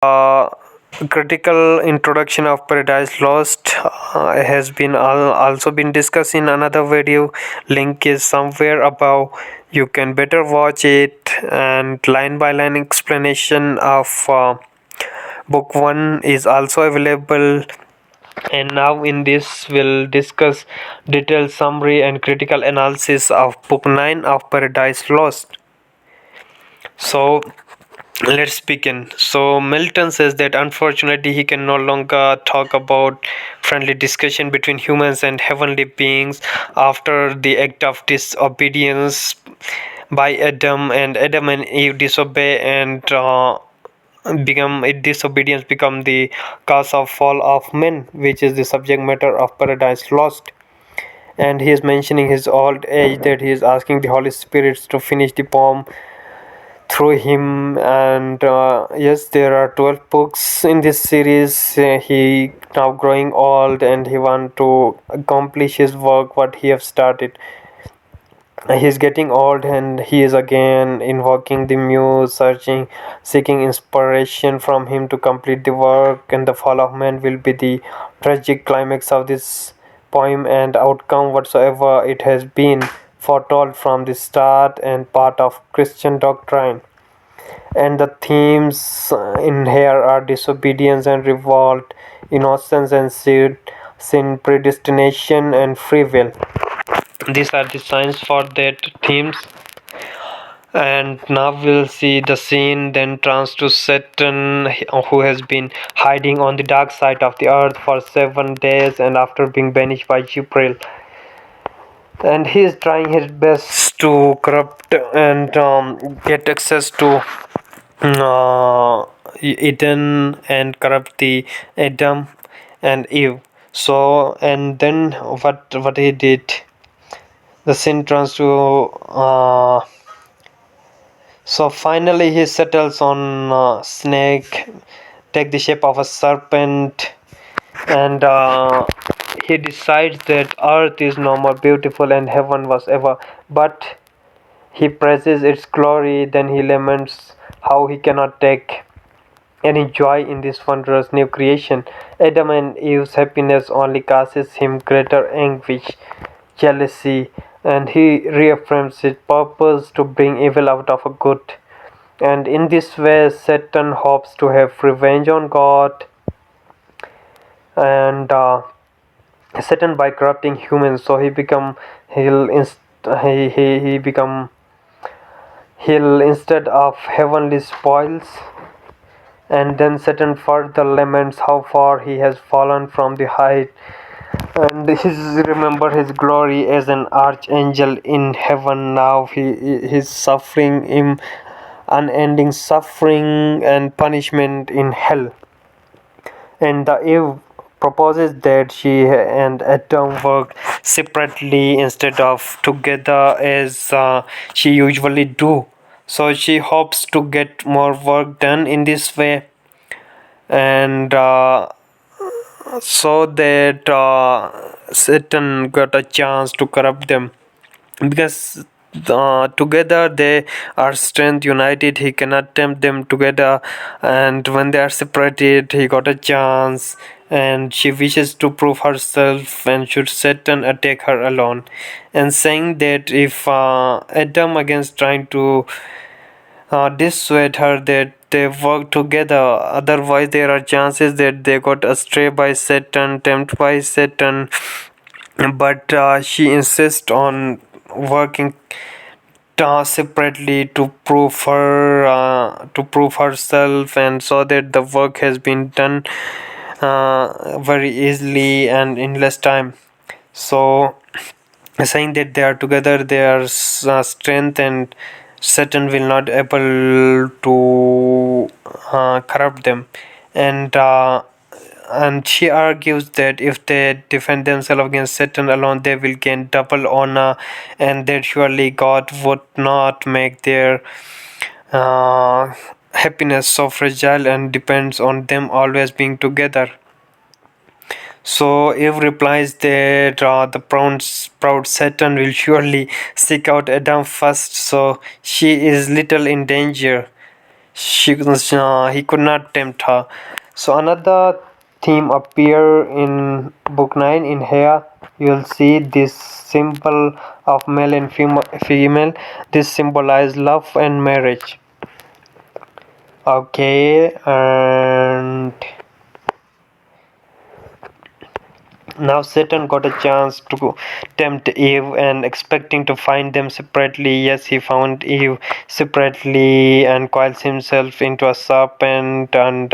uh, critical introduction of Paradise Lost has been also been discussed in another video. Link is somewhere above. You can better watch it, and line by line explanation of book 1 is also available. And now in this we'll discuss detailed summary and critical analysis of book 9 of Paradise Lost. So let's begin. So Milton says that unfortunately he can no longer talk about friendly discussion between humans and heavenly beings after the act of disobedience by Adam and Eve disobey and become disobedience become the cause of fall of men, which is the subject matter of Paradise Lost. And he is mentioning his old age, that he is asking the Holy Spirits to finish the poem through him. And yes, there are 12 books in this series. He now growing old and he want to accomplish his work what he have started. He's getting old and he is again invoking the muse, seeking inspiration from him to complete the work. And the fall of man will be the tragic climax of this poem and outcome whatsoever it has been foretold from the start and part of Christian doctrine. And the themes in here are disobedience and revolt, innocence and sin, predestination and free will. These are the signs for that themes. And now we'll see the scene then turns to Satan, who has been hiding on the dark side of the earth for 7 days and after being banished by Jupiter. And he is trying his best to corrupt and get access to Eden and corrupt the Adam and Eve. So and then what he did, the sin turns to so finally he settles on snake, take the shape of a serpent, and he decides that earth is no more beautiful and heaven was ever. But he praises its glory, then he laments how he cannot take any joy in this wondrous new creation. Adam and Eve's happiness only causes him greater anguish, jealousy, and he reaffirms his purpose to bring evil out of a good. And in this way, Satan hopes to have revenge on God and Satan by corrupting humans. So he become he'll instead of heavenly spoils. And then Satan further laments how far he has fallen from the height, and remember his glory as an archangel in heaven. Now he's suffering in unending suffering and punishment in hell. And the Eve proposes that she and Adam work separately instead of together as she usually do. So she hopes to get more work done in this way, and so that Satan got a chance to corrupt them, because together they are strength united. He cannot tempt them together, and when they are separated, he got a chance. And she wishes to prove herself, and should Satan attack her alone, and saying that if Adam against trying to dissuade her that they work together, otherwise there are chances that they got astray by Satan, tempted by Satan. But she insists on working separately to prove herself, and so that the work has been done very easily and in less time. So saying that they are together, their strength, and Satan will not able to corrupt them. And she argues that if they defend themselves against Satan alone, they will gain double honor, and that surely God would not make their happiness so fragile and depends on them always being together. So Eve replies that the proud Satan will surely seek out Adam first, so she is little in danger. he could not tempt her. So another theme appear in book 9. In here you'll see this symbol of male and female. This symbolize love and marriage. Okay, and now Satan got a chance to tempt Eve and expecting to find them separately. Yes, he found Eve separately and coils himself into a serpent and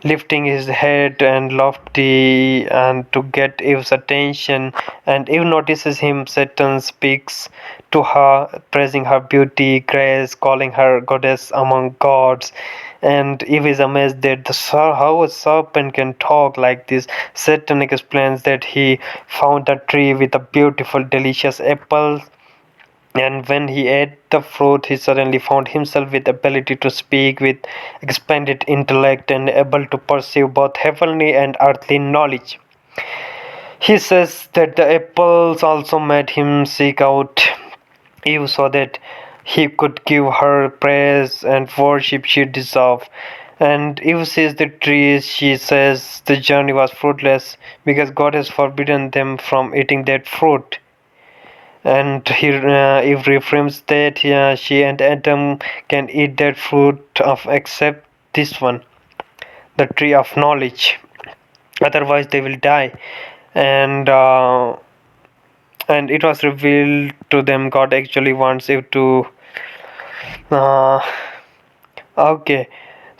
lifting his head and lofty and to get Eve's attention, and Eve notices him. Satan speaks to her, praising her beauty, grace, calling her goddess among gods, and Eve is amazed that how a serpent can talk like this. Satan explains that he found a tree with a beautiful delicious apple, and when he ate the fruit, he suddenly found himself with ability to speak, with expanded intellect, and able to perceive both heavenly and earthly knowledge. He says that the apples also made him seek out Eve so that he could give her praise and worship she deserved. And Eve sees the trees. She says the journey was fruitless because God has forbidden them from eating that fruit. And Eve reframes that she and Adam can eat that fruit of except this one, the tree of knowledge. Otherwise, they will die. And and it was revealed to them God actually wants Eve to. Uh, okay,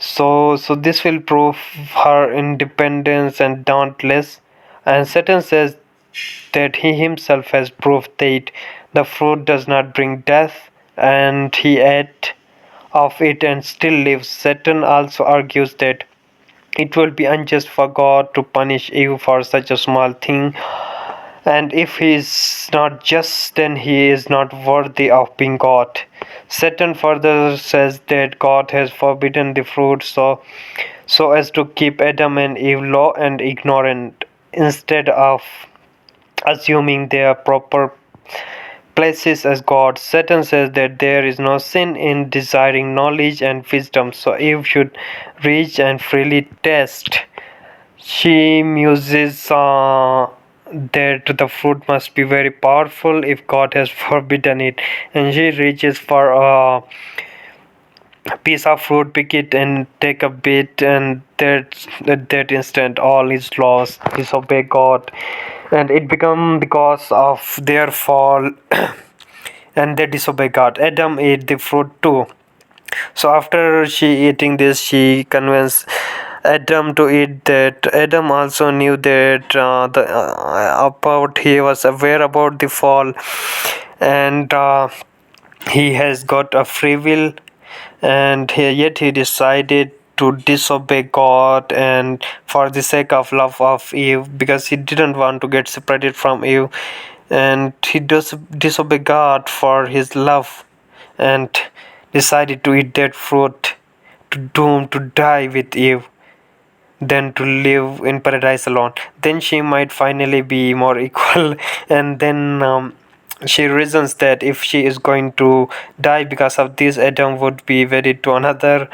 so this will prove her independence and dauntless. And Satan says that he himself has proved that the fruit does not bring death, and he ate of it and still lives. Satan also argues that it will be unjust for God to punish Eve for such a small thing, and if he is not just, then he is not worthy of being God. Satan further says that God has forbidden the fruit so as to keep Adam and Eve low and ignorant, instead of assuming their proper places as God. Satan says that there is no sin in desiring knowledge and wisdom, so Eve should reach and freely test. She muses that the fruit must be very powerful if God has forbidden it, and she reaches for a piece of fruit, pick it and take a bit, and at that instant all is lost. Disobey God, and it become the cause of their fall. And they disobey God. Adam ate the fruit too. So after she eating this, she convinced Adam to eat that. Adam also knew that about he was aware about the fall, and he has got a free will, and yet he decided to disobey God, and for the sake of love of Eve, because he didn't want to get separated from Eve, and he does disobey God for his love, and decided to eat that fruit, to doom to die with Eve than to live in paradise alone. Then she might finally be more equal. And then she reasons that if she is going to die because of this, Adam would be wedded to another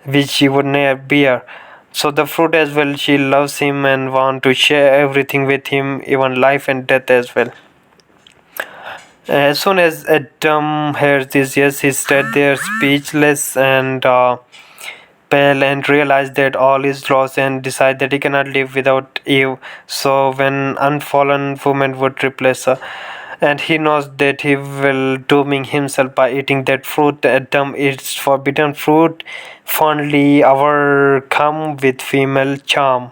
which she would never bear. So the fruit as well, she loves him and want to share everything with him, even life and death as well. As soon as Adam hears this, yes, he stood there speechless and pale, and realized that all is lost, and decide that he cannot live without Eve. So when unfallen woman would replace her, and he knows that he will dooming himself by eating that fruit. Adam eats forbidden fruit, fondly overcome with female charm,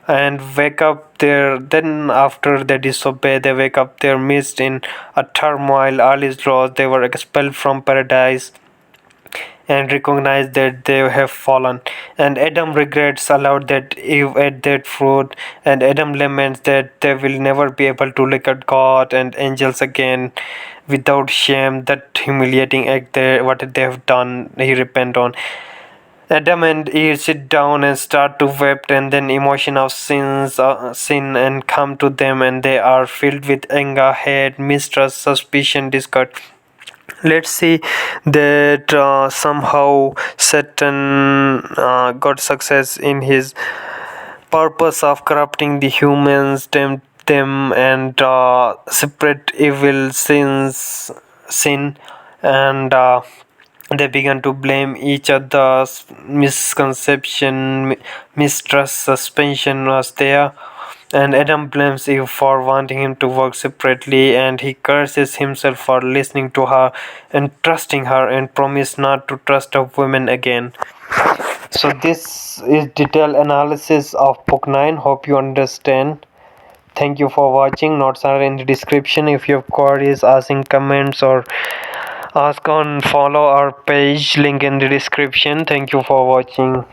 and wake up there. Then after they disobey, they wake up there midst in a turmoil. All is lost. They were expelled from paradise and recognize that they have fallen. And Adam regrets aloud that Eve ate that fruit, and Adam laments that they will never be able to look at God and angels again without shame. That humiliating act what they have done, he repent on. Adam and Eve sit down and start to weep, and then emotion of sin and come to them, and they are filled with anger, hate, mistrust, suspicion, disgust. Let's see that somehow Satan got success in his purpose of corrupting the humans, tempt them, and separate evil sin, and they began to blame each other's misconception, mistrust, suspension was there. And Adam blames Eve for wanting him to work separately, and he curses himself for listening to her and trusting her, and promised not to trust a woman again. So this is detailed analysis of book 9. Hope you understand. Thank you for watching. Notes are in the description. If you have queries, asking comments, or ask on follow our page, link in the description. Thank you for watching.